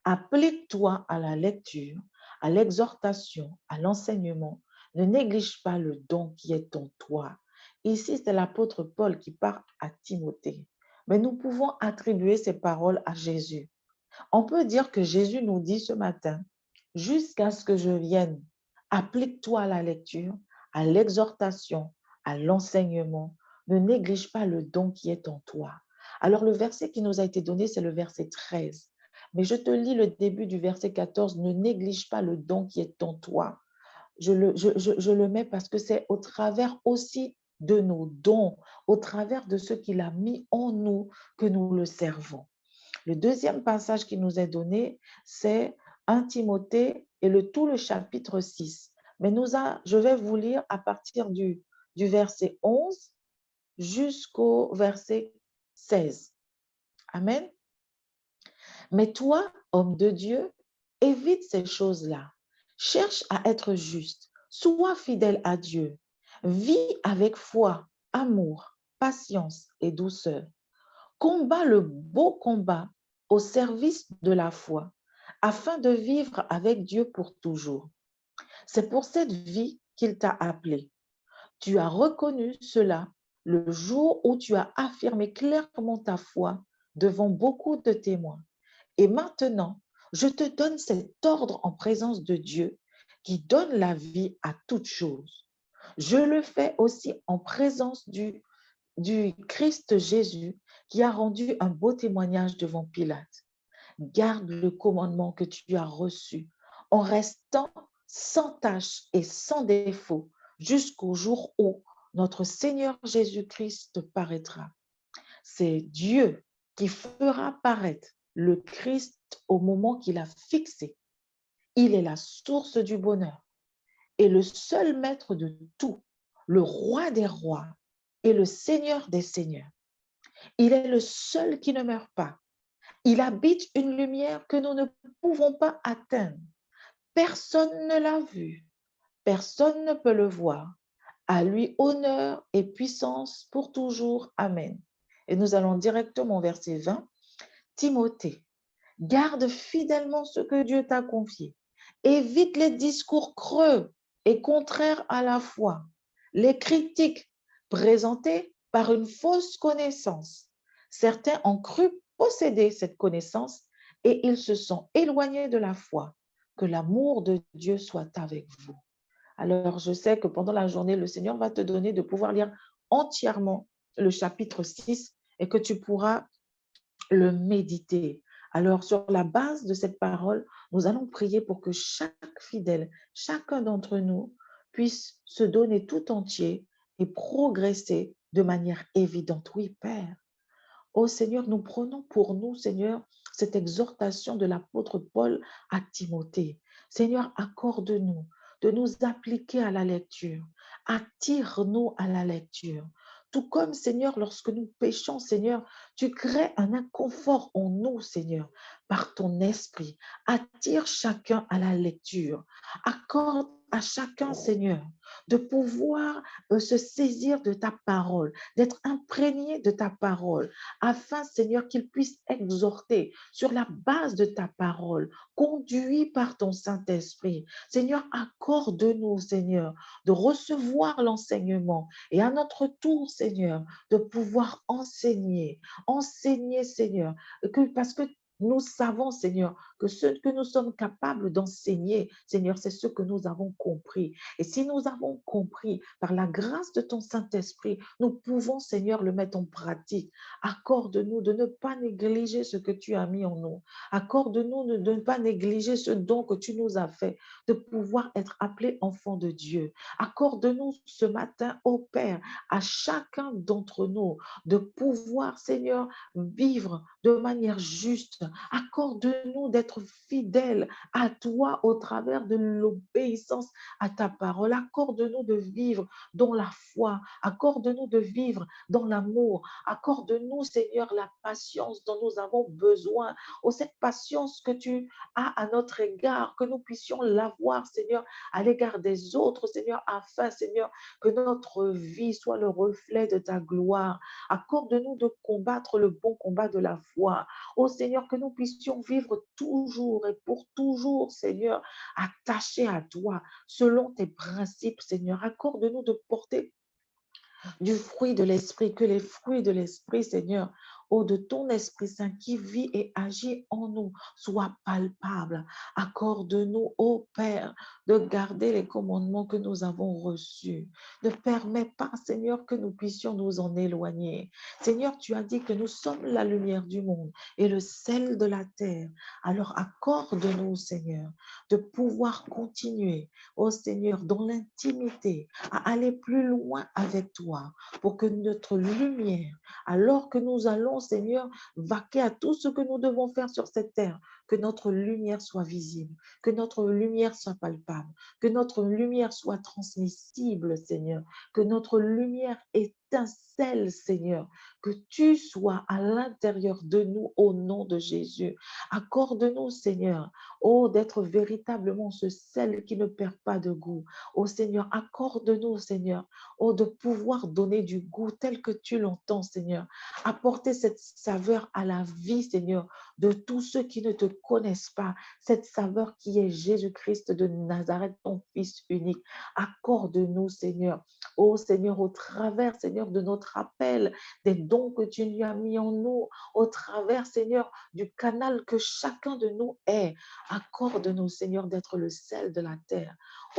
applique-toi à la lecture, à l'exhortation, à l'enseignement. Ne néglige pas le don qui est en toi. Ici, c'est l'apôtre Paul qui parle à Timothée. Mais nous pouvons attribuer ces paroles à Jésus. On peut dire que Jésus nous dit ce matin, jusqu'à ce que je vienne, applique-toi à la lecture, à l'exhortation, à l'enseignement. Ne néglige pas le don qui est en toi. Alors le verset qui nous a été donné, c'est le verset 13. Mais je te lis le début du verset 14. Ne néglige pas le don qui est en toi. Je le mets parce que c'est au travers aussi de nos dons, au travers de ce qu'il a mis en nous que nous le servons. Le deuxième passage qui nous est donné, c'est 1 Timothée et tout le chapitre 6. Mais je vais vous lire à partir du verset 11 jusqu'au verset 16. Amen. Mais toi, homme de Dieu, évite ces choses-là. Cherche à être juste. Sois fidèle à Dieu. Vis avec foi, amour, patience et douceur. Combat le beau combat au service de la foi, afin de vivre avec Dieu pour toujours. C'est pour cette vie qu'il t'a appelé. Tu as reconnu cela le jour où tu as affirmé clairement ta foi devant beaucoup de témoins. Et maintenant, je te donne cet ordre en présence de Dieu qui donne la vie à toute chose. Je le fais aussi en présence du Christ Jésus qui a rendu un beau témoignage devant Pilate. Garde le commandement que tu as reçu en restant sans tache et sans défaut jusqu'au jour où notre Seigneur Jésus-Christ paraîtra. C'est Dieu qui fera paraître le Christ au moment qu'il a fixé. Il est la source du bonheur et le seul maître de tout, le roi des rois et le Seigneur des seigneurs. Il est le seul qui ne meurt pas. Il habite une lumière que nous ne pouvons pas atteindre. Personne ne l'a vu. Personne ne peut le voir. À lui honneur et puissance pour toujours. Amen. Et nous allons directement au verset 20. Timothée, garde fidèlement ce que Dieu t'a confié. Évite les discours creux et contraires à la foi, les critiques présentées par une fausse connaissance. Certains ont cru posséder cette connaissance et ils se sont éloignés de la foi. Que l'amour de Dieu soit avec vous. Alors, je sais que pendant la journée, le Seigneur va te donner de pouvoir lire entièrement le chapitre 6 et que tu pourras le méditer. Alors, sur la base de cette parole, nous allons prier pour que chaque fidèle, chacun d'entre nous, puisse se donner tout entier et progresser de manière évidente. Oui, Père. Oh Seigneur, nous prenons pour nous, Seigneur, cette exhortation de l'apôtre Paul à Timothée. Seigneur, accorde-nous de nous appliquer à la lecture. Attire-nous à la lecture. Tout comme, Seigneur, lorsque nous péchons, Seigneur, tu crées un inconfort en nous, Seigneur, par ton esprit. Attire chacun à la lecture. Accorde à chacun, Seigneur, de pouvoir se saisir de ta parole, d'être imprégné de ta parole, afin, Seigneur, qu'il puisse exhorter sur la base de ta parole, conduit par ton Saint-Esprit. Seigneur, accorde-nous, Seigneur, de recevoir l'enseignement et à notre tour, Seigneur, de pouvoir enseigner. Enseigner, Seigneur, parce que nous savons, Seigneur, que ce que nous sommes capables d'enseigner, Seigneur, c'est ce que nous avons compris. Et si nous avons compris par la grâce de ton Saint-Esprit, nous pouvons, Seigneur, le mettre en pratique. Accorde-nous de ne pas négliger ce que tu as mis en nous. Accorde-nous de ne pas négliger ce don que tu nous as fait, de pouvoir être appelés enfants de Dieu. Accorde-nous ce matin, ô Père, à chacun d'entre nous, de pouvoir, Seigneur, vivre de manière juste. Accorde-nous d'être fidèles à toi au travers de l'obéissance à ta parole. Accorde-nous de vivre dans la foi. Accorde-nous de vivre dans l'amour. Accorde-nous, Seigneur, la patience dont nous avons besoin. Oh, cette patience que tu as à notre égard, que nous puissions l'avoir, Seigneur, à l'égard des autres, Seigneur, afin, Seigneur, que notre vie soit le reflet de ta gloire. Accorde-nous de combattre le bon combat de la foi. Oh Seigneur, que nous puissions vivre toujours et pour toujours, Seigneur, attachés à toi, selon tes principes, Seigneur. Accorde-nous de porter du fruit de l'Esprit, que les fruits de l'Esprit, Seigneur, de ton Esprit Saint qui vit et agit en nous, soient palpables. Accorde-nous, ô Père, de garder les commandements que nous avons reçus. Ne permets pas, Seigneur, que nous puissions nous en éloigner. Seigneur, tu as dit que nous sommes la lumière du monde et le sel de la terre. Alors accorde-nous, Seigneur, de pouvoir continuer, ô Seigneur, dans l'intimité, à aller plus loin avec toi, pour que notre lumière, alors que nous allons, Seigneur, vaquer à tout ce que nous devons faire sur cette terre, que notre lumière soit visible, que notre lumière soit palpable, que notre lumière soit transmissible, Seigneur, que notre lumière étincelle, Seigneur, que tu sois à l'intérieur de nous au nom de Jésus. Accorde-nous, Seigneur, d'être véritablement ce sel qui ne perd pas de goût. Seigneur, accorde-nous, Seigneur, de pouvoir donner du goût tel que tu l'entends, Seigneur. Apporter cette saveur à la vie, Seigneur, de tous ceux qui ne te connaissent pas. Cette saveur qui est Jésus-Christ de Nazareth, ton Fils unique. Accorde-nous, Seigneur. Seigneur, au travers, Seigneur, de notre appel, des dons que tu lui as mis en nous, au travers, Seigneur, du canal que chacun de nous est. Accorde-nous, Seigneur, d'être le sel de la terre.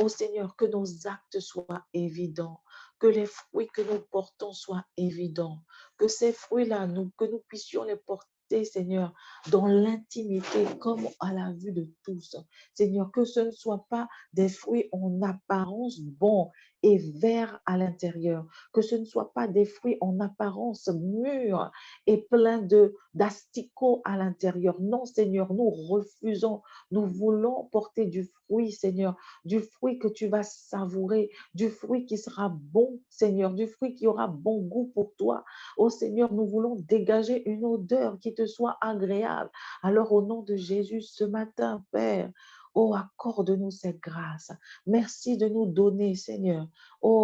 Seigneur, que nos actes soient évidents, que les fruits que nous portons soient évidents, que ces fruits-là, que nous puissions les porter, Seigneur, dans l'intimité comme à la vue de tous. Seigneur, que ce ne soit pas des fruits en apparence bons et verts à l'intérieur, que ce ne soit pas des fruits en apparence mûrs et pleins d'asticots à l'intérieur. Non, Seigneur, nous refusons, nous voulons porter du fruit, Seigneur, du fruit que tu vas savourer, du fruit qui sera bon, Seigneur, du fruit qui aura bon goût pour toi. Seigneur, nous voulons dégager une odeur qui te soit agréable. Alors au nom de Jésus, ce matin, Père, accorde-nous cette grâce. Merci de nous donner, Seigneur,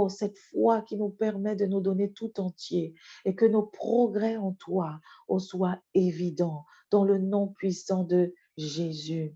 cette foi qui nous permet de nous donner tout entier et que nos progrès en toi, soient évidents dans le nom puissant de Jésus.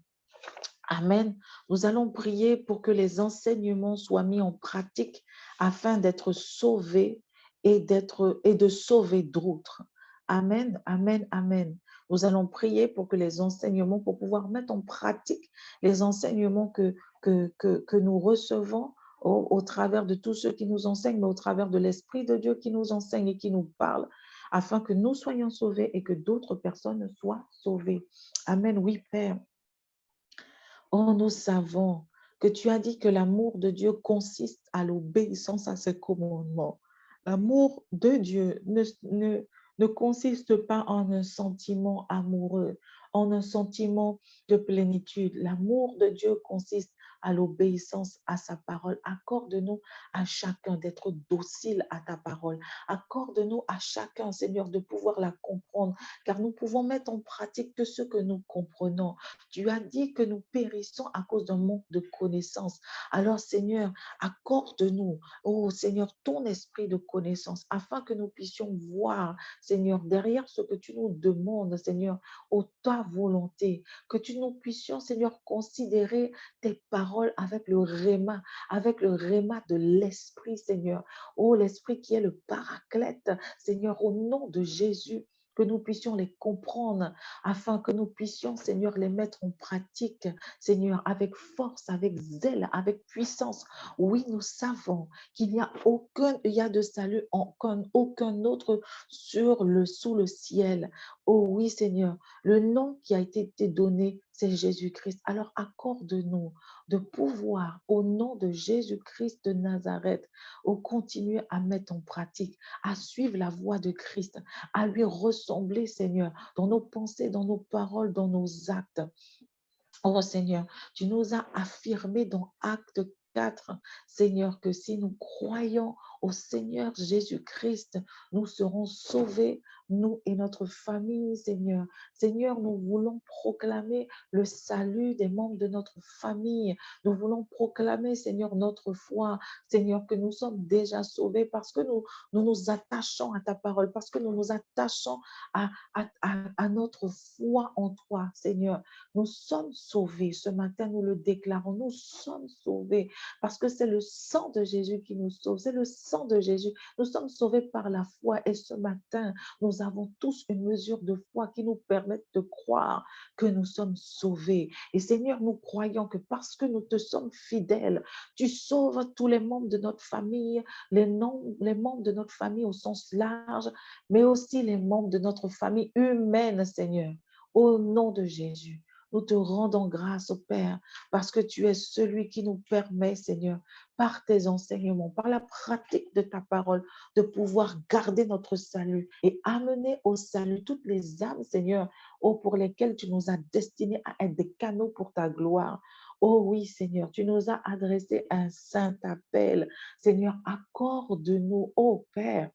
Amen. Nous allons prier pour que les enseignements soient mis en pratique afin d'être sauvés et de sauver d'autres. Amen, amen, amen. Nous allons prier pour que les enseignements, pour pouvoir mettre en pratique les enseignements que nous recevons au travers de tous ceux qui nous enseignent, mais au travers de l'Esprit de Dieu qui nous enseigne et qui nous parle, afin que nous soyons sauvés et que d'autres personnes soient sauvées. Amen. Oui, Père. Nous savons que tu as dit que l'amour de Dieu consiste à l'obéissance à ses commandements. L'amour de Dieu ne consiste pas en un sentiment amoureux, en un sentiment de plénitude. L'amour de Dieu consiste à l'obéissance à sa parole. Accorde-nous à chacun d'être docile à ta parole. Accorde-nous à chacun, Seigneur, de pouvoir la comprendre, car nous pouvons mettre en pratique que ce que nous comprenons. Tu as dit que nous périssons à cause d'un manque de connaissance. Alors, Seigneur, accorde-nous, oh Seigneur, ton esprit de connaissance, afin que nous puissions voir, Seigneur, derrière ce que tu nous demandes, Seigneur, ô ta volonté, que tu nous puissions, Seigneur, considérer tes paroles avec le réma de l'Esprit, Seigneur. Oh, l'Esprit qui est le paraclète, Seigneur, au nom de Jésus, que nous puissions les comprendre, afin que nous puissions, Seigneur, les mettre en pratique, Seigneur, avec force, avec zèle, avec puissance. Oui, nous savons qu'il n'y a il y a de salut en aucun autre sous le ciel. Oh oui, Seigneur, le nom qui a été donné, c'est Jésus-Christ. Alors accorde-nous de pouvoir, au nom de Jésus-Christ de Nazareth, continuer à mettre en pratique, à suivre la voie de Christ, à lui ressembler, Seigneur, dans nos pensées, dans nos paroles, dans nos actes. Oh Seigneur, tu nous as affirmé dans Acte 4, Seigneur, que si nous croyons au Seigneur Jésus-Christ, nous serons sauvés, nous et notre famille, Seigneur. Seigneur, nous voulons proclamer le salut des membres de notre famille. Nous voulons proclamer, Seigneur, notre foi, Seigneur, que nous sommes déjà sauvés parce que nous nous attachons à ta parole, parce que nous nous attachons à notre foi en toi, Seigneur. Nous sommes sauvés. Ce matin, nous le déclarons. Nous sommes sauvés parce que c'est le sang de Jésus qui nous sauve. C'est le sang de Jésus. Nous sommes sauvés par la foi. Et ce matin, nous avons tous une mesure de foi qui nous permet de croire que nous sommes sauvés. Et Seigneur, nous croyons que parce que nous te sommes fidèles, tu sauves tous les membres de notre famille, les membres de notre famille au sens large, mais aussi les membres de notre famille humaine, Seigneur. Au nom de Jésus. Nous te rendons grâce, au Père, parce que tu es celui qui nous permet, Seigneur, par tes enseignements, par la pratique de ta parole, de pouvoir garder notre salut et amener au salut toutes les âmes, Seigneur, pour lesquelles tu nous as destinés à être des canaux pour ta gloire. Oh oui, Seigneur, tu nous as adressé un saint appel. Seigneur, accorde-nous, oh Père,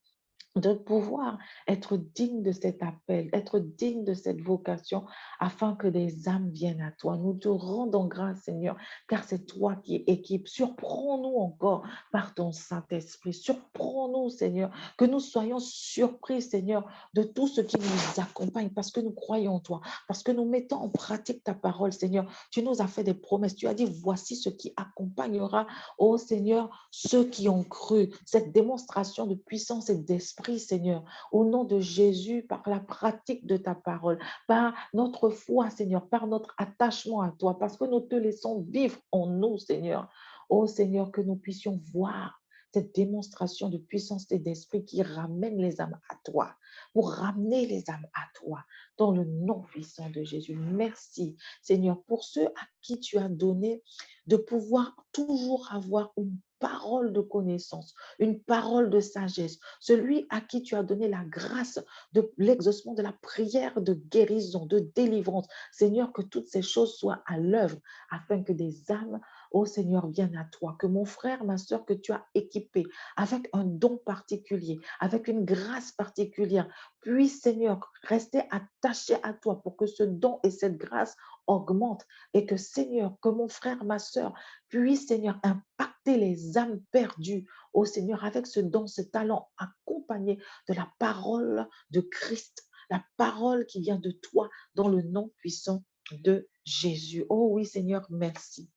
de pouvoir être digne de cet appel, être digne de cette vocation, afin que des âmes viennent à toi. Nous te rendons grâce, Seigneur, car c'est toi qui équipe. Surprends-nous encore par ton Saint-Esprit. Surprends-nous, Seigneur, que nous soyons surpris, Seigneur, de tout ce qui nous accompagne, parce que nous croyons en toi, parce que nous mettons en pratique ta parole, Seigneur. Tu nous as fait des promesses. Tu as dit, voici ce qui accompagnera, oh Seigneur, ceux qui ont cru. Cette démonstration de puissance et d'esprit, Seigneur, au nom de Jésus, par la pratique de ta parole, par notre foi, Seigneur, par notre attachement à toi, parce que nous te laissons vivre en nous, Seigneur. Oh Seigneur, que nous puissions voir cette démonstration de puissance et d'esprit qui ramène les âmes à toi, pour ramener les âmes à toi, dans le nom puissant de Jésus. Merci, Seigneur, pour ceux à qui tu as donné de pouvoir toujours avoir une parole de connaissance, une parole de sagesse, celui à qui tu as donné la grâce de l'exaucement de la prière de guérison, de délivrance. Seigneur, que toutes ces choses soient à l'œuvre afin que des âmes, ô Seigneur, viennent à toi, que mon frère, ma soeur, que tu as équipé avec un don particulier, avec une grâce particulière, puisse, Seigneur, rester attaché à toi pour que ce don et cette grâce augmentent et que, Seigneur, que mon frère, ma soeur, puisse, Seigneur, impacter les âmes perdues, ô Seigneur, avec ce don, ce talent, accompagné de la parole de Christ, la parole qui vient de toi, dans le nom puissant de Jésus. Oh oui, Seigneur, merci.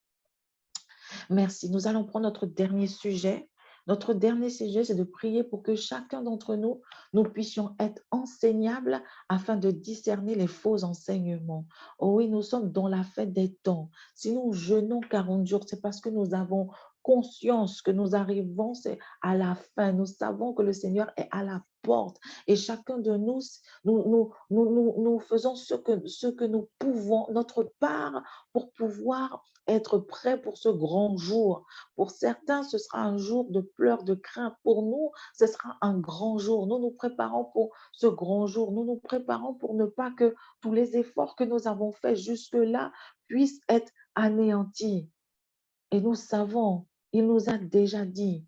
Merci. Nous allons prendre notre dernier sujet. Notre dernier sujet, c'est de prier pour que chacun d'entre nous, nous puissions être enseignables afin de discerner les faux enseignements. Oh oui, nous sommes dans la fête des temps. Si nous jeûnons 40 jours, c'est parce que nous avons conscience que nous arrivons c'est à la fin. Nous savons que le Seigneur est à la porte et chacun de nous, nous faisons ce que nous pouvons, notre part, pour pouvoir être prêt pour ce grand jour. Pour certains, ce sera un jour de pleurs, de crainte. Pour nous, ce sera un grand jour. Nous nous préparons pour ce grand jour. Nous nous préparons pour ne pas que tous les efforts que nous avons faits jusque-là puissent être anéantis. Et nous savons, il nous a déjà dit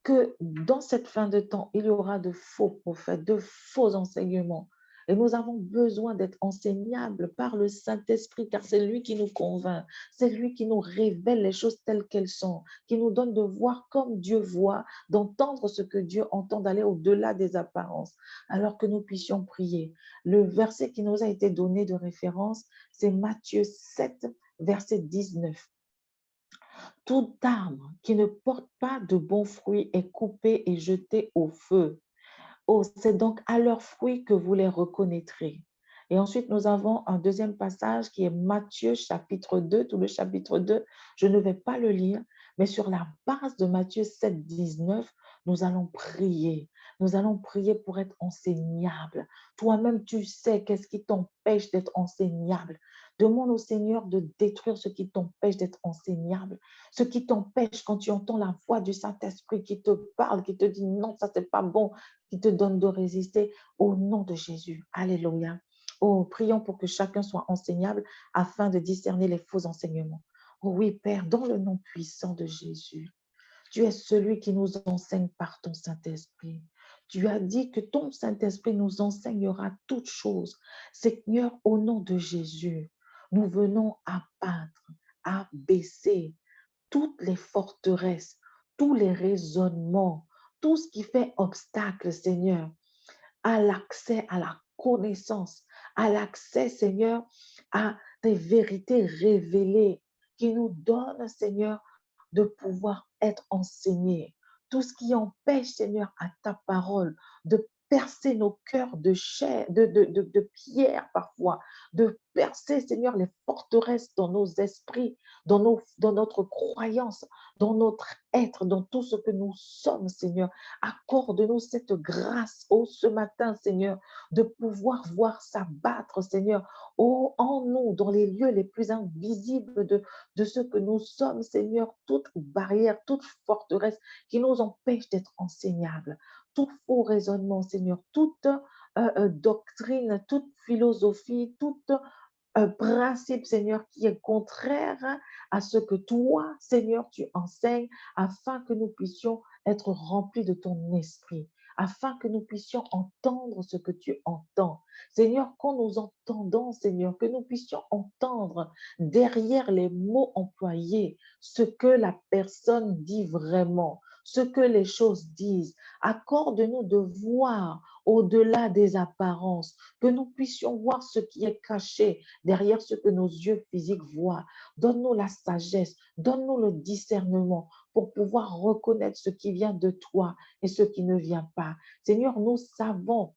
que dans cette fin de temps, il y aura de faux prophètes, de faux enseignements. Et nous avons besoin d'être enseignables par le Saint-Esprit, car c'est lui qui nous convainc, c'est lui qui nous révèle les choses telles qu'elles sont, qui nous donne de voir comme Dieu voit, d'entendre ce que Dieu entend, d'aller au-delà des apparences, alors que nous puissions prier. Le verset qui nous a été donné de référence, c'est Matthieu 7, verset 19. Tout arbre qui ne porte pas de bons fruits est coupé et jeté au feu. Oh, c'est donc à leurs fruits que vous les reconnaîtrez. Et ensuite, nous avons un deuxième passage qui est Matthieu chapitre 2, tout le chapitre 2. Je ne vais pas le lire, mais sur la base de Matthieu 7, 19, nous allons prier. Nous allons prier pour être enseignables. Toi-même, tu sais qu'est-ce qui t'empêche d'être enseignable. Demande au Seigneur de détruire ce qui t'empêche d'être enseignable. Ce qui t'empêche quand tu entends la voix du Saint-Esprit qui te parle, qui te dit non, ça c'est pas bon, qui te donne de résister au nom de Jésus. Alléluia. Oh, prions pour que chacun soit enseignable afin de discerner les faux enseignements. Oh oui, Père, dans le nom puissant de Jésus, tu es celui qui nous enseigne par ton Saint-Esprit. Tu as dit que ton Saint-Esprit nous enseignera toutes choses. Seigneur, au nom de Jésus, nous venons abattre, abaisser toutes les forteresses, tous les raisonnements, tout ce qui fait obstacle, Seigneur, à l'accès à la connaissance, à l'accès, Seigneur, à tes vérités révélées qui nous donnent, Seigneur, de pouvoir être enseignés. Tout ce qui empêche, Seigneur, à ta parole de percer nos cœurs de chair, de pierre parfois, de percer, Seigneur, les forteresses dans nos esprits, dans notre croyance, dans notre être, dans tout ce que nous sommes, Seigneur. Accorde-nous cette grâce, oh, ce matin, Seigneur, de pouvoir voir s'abattre, Seigneur, oh, en nous, dans les lieux les plus invisibles de ce que nous sommes, Seigneur, toute barrière, toute forteresse qui nous empêche d'être enseignables, tout faux raisonnement, Seigneur, toute doctrine, toute philosophie, toute un principe, Seigneur, qui est contraire à ce que toi, Seigneur, tu enseignes, afin que nous puissions être remplis de ton esprit, afin que nous puissions entendre ce que tu entends. Seigneur, quand nous entendons, Seigneur, que nous puissions entendre derrière les mots employés ce que la personne dit vraiment, ce que les choses disent. Accorde-nous de voir au-delà des apparences, que nous puissions voir ce qui est caché derrière ce que nos yeux physiques voient. Donne-nous la sagesse, donne-nous le discernement pour pouvoir reconnaître ce qui vient de toi et ce qui ne vient pas. Seigneur, nous savons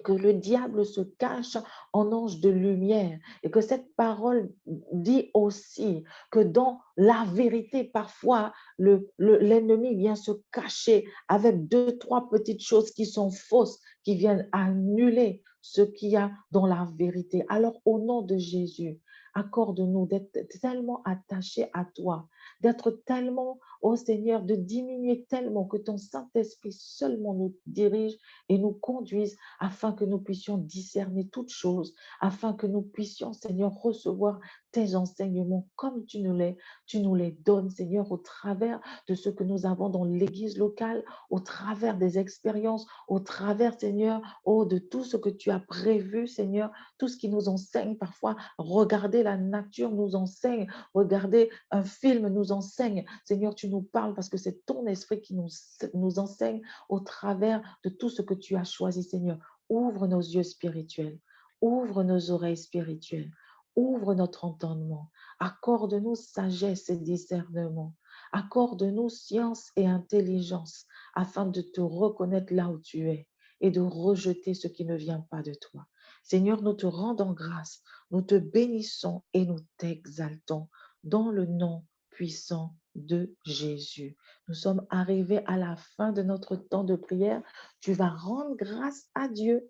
que le diable se cache en ange de lumière et que cette parole dit aussi que dans la vérité, parfois, l'ennemi vient se cacher avec deux, trois petites choses qui sont fausses, qui viennent annuler ce qu'il y a dans la vérité. Alors, au nom de Jésus, accorde-nous d'être tellement attachés à toi, d'être tellement, oh Seigneur, de diminuer tellement que ton Saint-Esprit seulement nous dirige et nous conduise afin que nous puissions discerner toutes choses, afin que nous puissions, Seigneur, recevoir tes enseignements comme tu nous les donnes, Seigneur, au travers de ce que nous avons dans l'Église locale, au travers des expériences, au travers, Seigneur, oh, de tout ce que tu as prévu, Seigneur, tout ce qui nous enseigne parfois. Regarder la nature nous enseigne, regarder un film nous enseigne. Seigneur, tu nous parles parce que c'est ton esprit qui nous enseigne au travers de tout ce que tu as choisi, Seigneur. Ouvre nos yeux spirituels, ouvre nos oreilles spirituelles, ouvre notre entendement. Accorde-nous sagesse et discernement. Accorde-nous science et intelligence afin de te reconnaître là où tu es et de rejeter ce qui ne vient pas de toi. Seigneur, nous te rendons grâce, nous te bénissons et nous t'exaltons dans le nom puissant de Jésus. Nous sommes arrivés à la fin de notre temps de prière. Tu vas rendre grâce à Dieu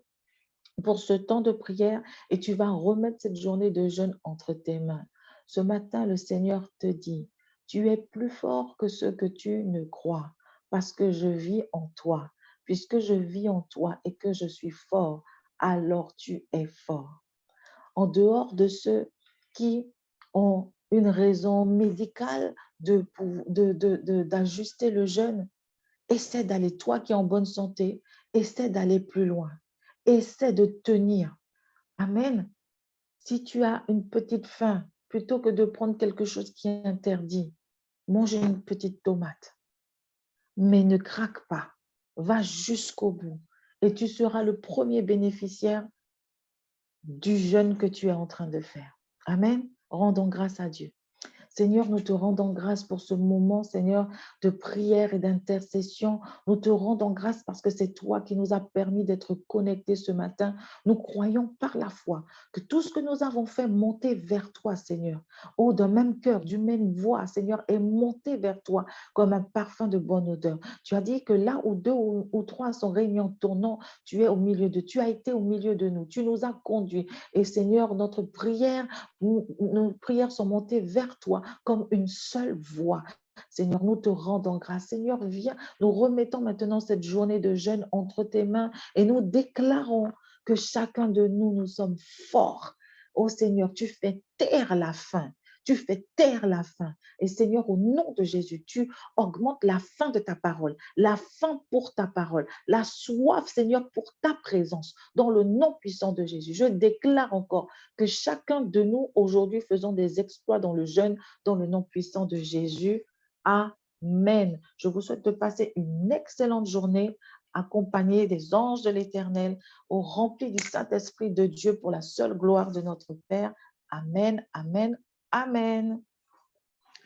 pour ce temps de prière et tu vas remettre cette journée de jeûne entre tes mains. Ce matin, le Seigneur te dit, tu es plus fort que ce que tu ne crois parce que je vis en toi. Puisque je vis en toi et que je suis fort, alors tu es fort. En dehors de ceux qui ont une raison médicale d'ajuster le jeûne. Essaie d'aller, toi qui es en bonne santé, essaie d'aller plus loin. Essaie de tenir. Amen. Si tu as une petite faim, plutôt que de prendre quelque chose qui est interdit, mange une petite tomate. Mais ne craque pas. Va jusqu'au bout. Et tu seras le premier bénéficiaire du jeûne que tu es en train de faire. Amen. Rendons grâce à Dieu. Seigneur, nous te rendons grâce pour ce moment, Seigneur, de prière et d'intercession. Nous te rendons grâce parce que c'est toi qui nous as permis d'être connectés ce matin. Nous croyons par la foi que tout ce que nous avons fait monter vers toi, Seigneur, oh, d'un même cœur, d'une même voix, Seigneur, est monté vers toi comme un parfum de bonne odeur. Tu as dit que là où deux ou trois sont réunis en ton nom, tu es au milieu de, tu as été au milieu de nous. Tu nous as conduits. Et Seigneur, notre prière, nos prières sont montées vers toi comme une seule voix. Seigneur, nous te rendons grâce. Seigneur, viens, nous remettons maintenant cette journée de jeûne entre tes mains et nous déclarons que chacun de nous, nous sommes forts. Oh Seigneur, tu fais taire la faim. Tu fais taire la faim. Et Seigneur, au nom de Jésus, tu augmentes la faim de ta parole, la faim pour ta parole, la soif, Seigneur, pour ta présence, dans le nom puissant de Jésus. Je déclare encore que chacun de nous, aujourd'hui, faisons des exploits dans le jeûne, dans le nom puissant de Jésus. Amen. Je vous souhaite de passer une excellente journée accompagné des anges de l'Éternel, au rempli du Saint-Esprit de Dieu pour la seule gloire de notre Père. Amen, amen, amen.